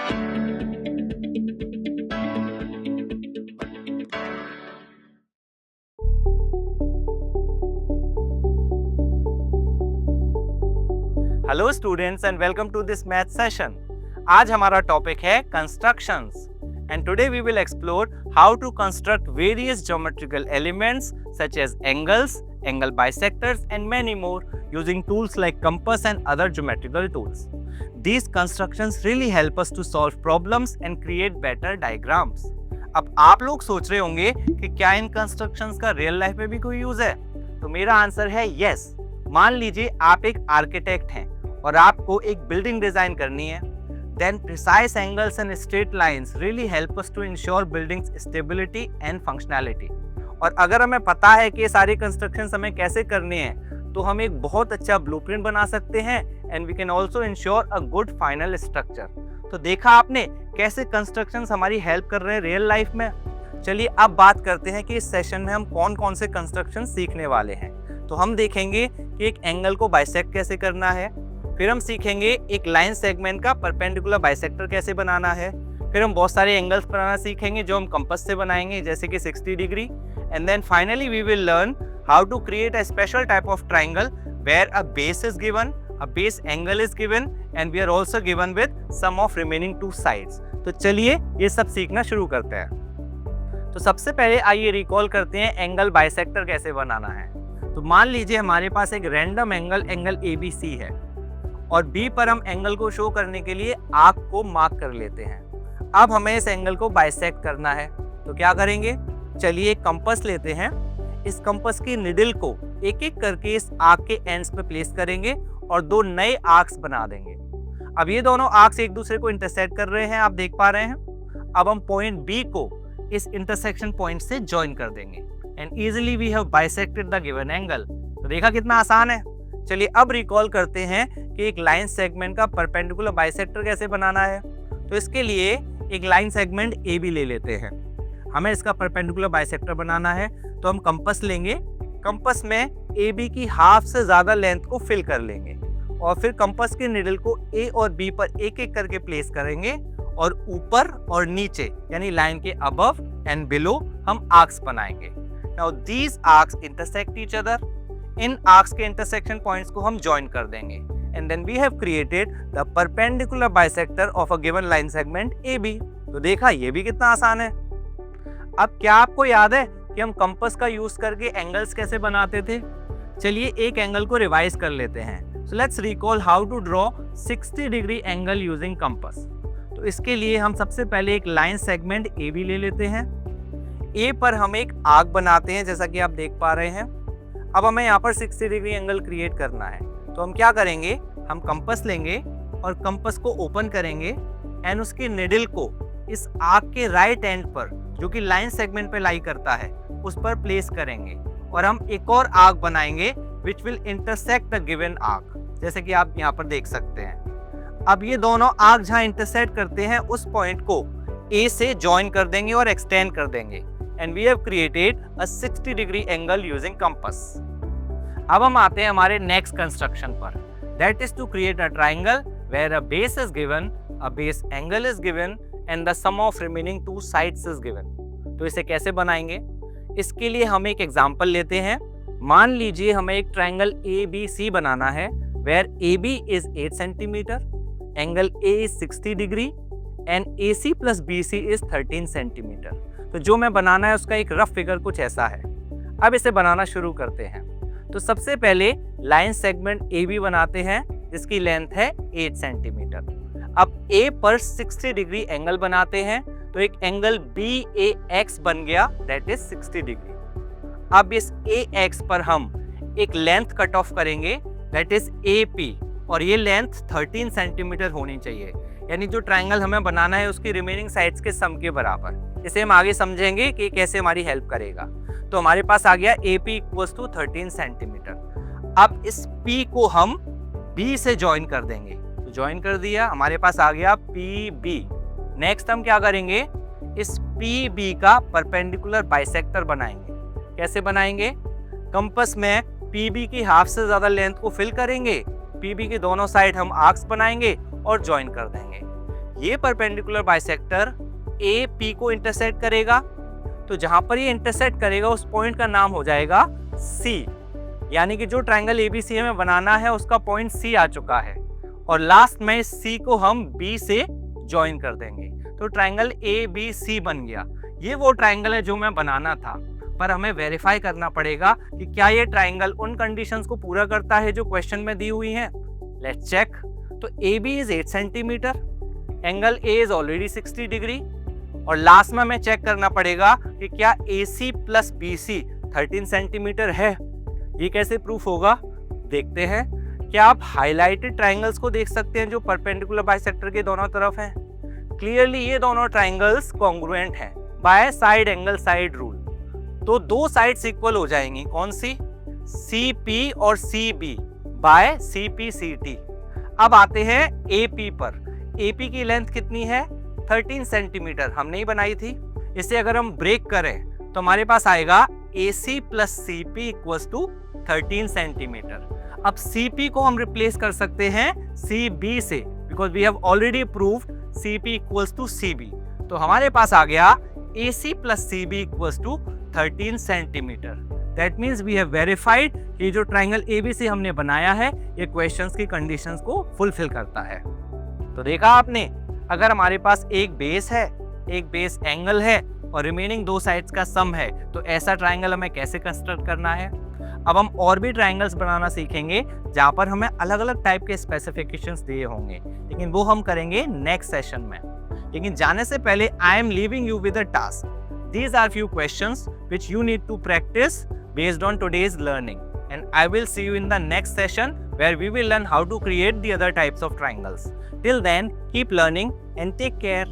Hello students and welcome to this math session. आज हमारा topic है constructions and today we will explore how to construct various geometrical elements such as angles, angle bisectors and many more using tools like compass and other geometrical tools. These constructions really help us to solve problems and create better diagrams. अब आप लोग सोच रहे होंगे कि क्या इन constructions का real life में भी कोई यूज है? तो मेरा आंसर है यस। मान लीजिए आप एक आर्किटेक्ट हैं और आपको एक बिल्डिंग डिजाइन करनी है। Then precise angles and straight lines really help us to ensure building's stability and functionality. और अगर हमें पता है कि ये सारी कंस्ट्रक्शंस हमें कैसे करनी है, तो हम एक बहुत अच्छा ब्लूप्रिंट बना सकते हैं and we can also ensure a good final structure. तो देखा आपने कैसे कंस्ट्रक्शंस हमारी हेल्प कर रहे हैं रियल लाइफ में। चलिए अब बात करते हैं कि इस सेशन में हम कौन कौन से कंस्ट्रक्शन सीखने वाले हैं। तो हम देखेंगे कि एक एंगल को बाइसेक्ट कैसे करना है, फिर हम सीखेंगे एक लाइन सेगमेंट का परपेंडिकुलर बाइसेक्टर कैसे बनाना है, फिर हम बहुत सारे एंगल्स बनाना सीखेंगे जो हम कंपास से बनाएंगे जैसे कि 60 degree, and then finally we will learn how to create a special type of triangle where a base is given, a base angle is given and we are also given with sum of remaining two sides. तो चलिए ये सब सीखना शुरू करते हैं। तो सबसे पहले आइए रिकॉल करते हैं एंगल बाइसेक्टर कैसे बनाना है। तो मान लीजिए हमारे पास एक रैंडम एंगल ABC है और B पर हम एंगल को शो करने के लिए आर्क को मार्क कर लेते हैं। अब हमें इस एंगल को बाइसेक्ट करना है, तो क्या करेंगे? चलिए एक कंपास लेते हैं। इस कंपास की निडल को एक एक करके इस आर्क के एंड्स पे प्लेस करेंगे और दो नए आर्क्स बना देंगे। अब ये दोनों आर्क्स एक दूसरे को इंटरसेक्ट कर रहे हैं, आप देख पा रहे हैं। अब हम पॉइंट बी को इस इंटरसेक्शन पॉइंट से ज्वाइन कर देंगे and easily we have bisected the given angle. तो देखा कितना आसान है। चलिए अब रिकॉल करते हैं कि एक लाइन सेगमेंट का परपेंडिकुलर बाइसेक्टर कैसे बनाना है। तो इसके लिए एक लाइन सेगमेंट ए बी ले लेते हैं। हमें इसका परपेंडिकुलर बाइसेक्टर बनाना है, तो हम कंपास लेंगे। कंपास में ए बी की हाफ से ज्यादा लेंथ को फिल कर लेंगे और फिर कंपास के निडल को ए और बी पर एक एक करके प्लेस करेंगे और ऊपर और नीचे यानी लाइन के अबव एंड बिलो हम आर्क्स बनाएंगे। Now these arcs intersect each other. इन आर्क्स के इंटरसेक्शन पॉइंट्स को हम ज्वाइन कर देंगे and then we have created the perpendicular bisector of a given line segment A B. तो देखा ये भी कितना आसान है। अब क्या आपको याद है कि हम कंपास का यूज करके एंगल्स कैसे बनाते थे? चलिए एक एंगल को रिवाइज कर लेते हैं। So let's recall how to draw 60 degree angle using compass. तो इसके लिए हम सबसे पहले एक लाइन सेगमेंट ए बी ले लेते हैं। ए पर हम एक आर्क बनाते हैं जैसा कि आप देख पा रहे हैं। अब हमें यहाँ पर 60 डिग्री एंगल क्रिएट करना है, तो हम क्या करेंगे? हम कंपास लेंगे और कंपास को ओपन करेंगे एंड उसकी निडल को इस आर्क के राइट एंड पर जो कि लाइन सेगमेंट पे लाई करता है उस पर प्लेस करेंगे और हम एक और आर्क बनाएंगे which will intersect the given arc, जैसे कि आप यहाँ पर देख सकते हैं। अब ये दोनों आर्क जहाँ इंटरसेक्ट करते हैं उस पॉइंट को ए से ज्वाइन कर देंगे और एक्सटेंड कर देंगे and we have created a 60 degree angle using compass. अब हम आते हैं हमारे नेक्स्ट कंस्ट्रक्शन पर, that is to create a triangle where a base is given, a base angle is given and the sum of remaining two sides is given. तो इसे कैसे बनाएंगे? इसके लिए हम एक एग्जांपल लेते हैं। मान लीजिए हमें एक ट्राइंगल ABC बनाना है where AB is 8 centimetre, angle A is 60 degree and AC plus BC is 13 centimetre. तो जो मैं बनाना है उसका एक रफ फिगर कुछ ऐसा है। अब इसे बनाना शुरू करते हैं। तो सबसे पहले लाइन सेगमेंट AB बनाते हैं जिसकी लेंथ है 8 सेंटीमीटर। अब A पर 60 डिग्री एंगल बनाते हैं, तो एक एंगल BAX बन गया दैट इज 60 डिग्री। अब इस AX पर हम एक लेंथ कट ऑफ करेंगे दैट इज AP और ये लेंथ 13 सेंटीमीटर होनी चाहिए, यानी जो ट्राइंगल हमें बनाना है उसकी रिमेनिंग साइड्स के सम के बराबर। इसे हम आगे समझेंगे कि कैसे हमारी हेल्प करेगा। तो हमारे पास आ गया AP इक्वल्स टू 13 सेंटीमीटर। अब इस P को हम B से ज्वाइन कर देंगे, तो ज्वाइन कर दिया, हमारे पास आ गया PB। नेक्स्ट हम क्या करेंगे? इस PB का परपेंडिकुलर बाइसेक्टर बनाएंगे। कैसे बनाएंगे? कंपास में PB की हाफ से ज्यादा लेंथ को फिल करेंगे, PB की दोनों साइड हम आर्क्स बनाएंगे और ज्वाइन कर देंगे। ये परपेंडिकुलर बाइसेक्टर ए पी को इंटरसेक्ट करेगा, तो जहां पर ये इंटरसेक्ट करेगा उस पॉइंट का नाम हो जाएगा सी, यानी कि जो ट्रायंगल एबीसी हमें बनाना है उसका पॉइंट सी आ चुका है, और लास्ट में इस सी को हम बी से ज्वाइन कर देंगे, तो ट्रायंगल ए बी सी बन गया। ये वो ट्रायंगल है जो मैं बनाना था, पर हमें वेरीफाई करना पड़ेगा कि क्या ये ट्रायंगल उन कंडीशंस को पूरा करता है जो क्वेश्चन में दी हुई हैं। Let's check. तो A B is 8 centimetre, angle A is already 60 degree, और लास्ट में हमें चेक करना पड़ेगा कि क्या A C plus B C 13 centimetre है। ये कैसे प्रूफ होगा, देखते हैं। क्या आप हाईलाइटेड ट्रायंगल्स को देख सकते हैं जो परपेंडिकुलर बाइसेक्टर के दोनों तरफ हैं? क्लियरली ये दोनों ट्रायंगल्स कॉन्ग्रुएंट हैं by side angle side rule, तो दो साइड्स इक्वल हो जाएंगी। कौन सी? सी पी और C B by C P C T. अब आते हैं ए पी पर। ए पी की लेंथ कितनी है? 13 सेंटीमीटर हमने ही बनाई थी। इसे अगर हम ब्रेक करें तो हमारे पास आएगा A C plus C P equals to 13 centimetre. अब सी पी को हम रिप्लेस कर सकते हैं सी बी से, because we have already proved C P equals to C B. तो हमारे पास आ गया A C plus C B equals to 13 centimetre. That means we have verified कि जो ट्रायंगल एबीसी हमने बनाया है ये क्वेश्चंस की कंडीशंस को फुलफिल करता है। तो देखा आपने, अगर हमारे पास एक बेस है, एक बेस एंगल है और रिमेनिंग दो साइड्स का सम है, तो ऐसा ट्रायंगल हमें कैसे कंस्ट्रक्ट करना है। अब हम और भी ट्रायंगल्स बनाना सीखेंगे जहां पर हमें अलग अलग टाइप के स्पेसिफिकेशंस दिए होंगे, लेकिन वो हम करेंगे नेक्स्ट सेशन में। लेकिन जाने से पहले I am leaving you with a task. These are few questions which you need to practice based on today's learning, and I will see you in the next session where we will learn how to create the other types of triangles. Till then, keep learning and take care.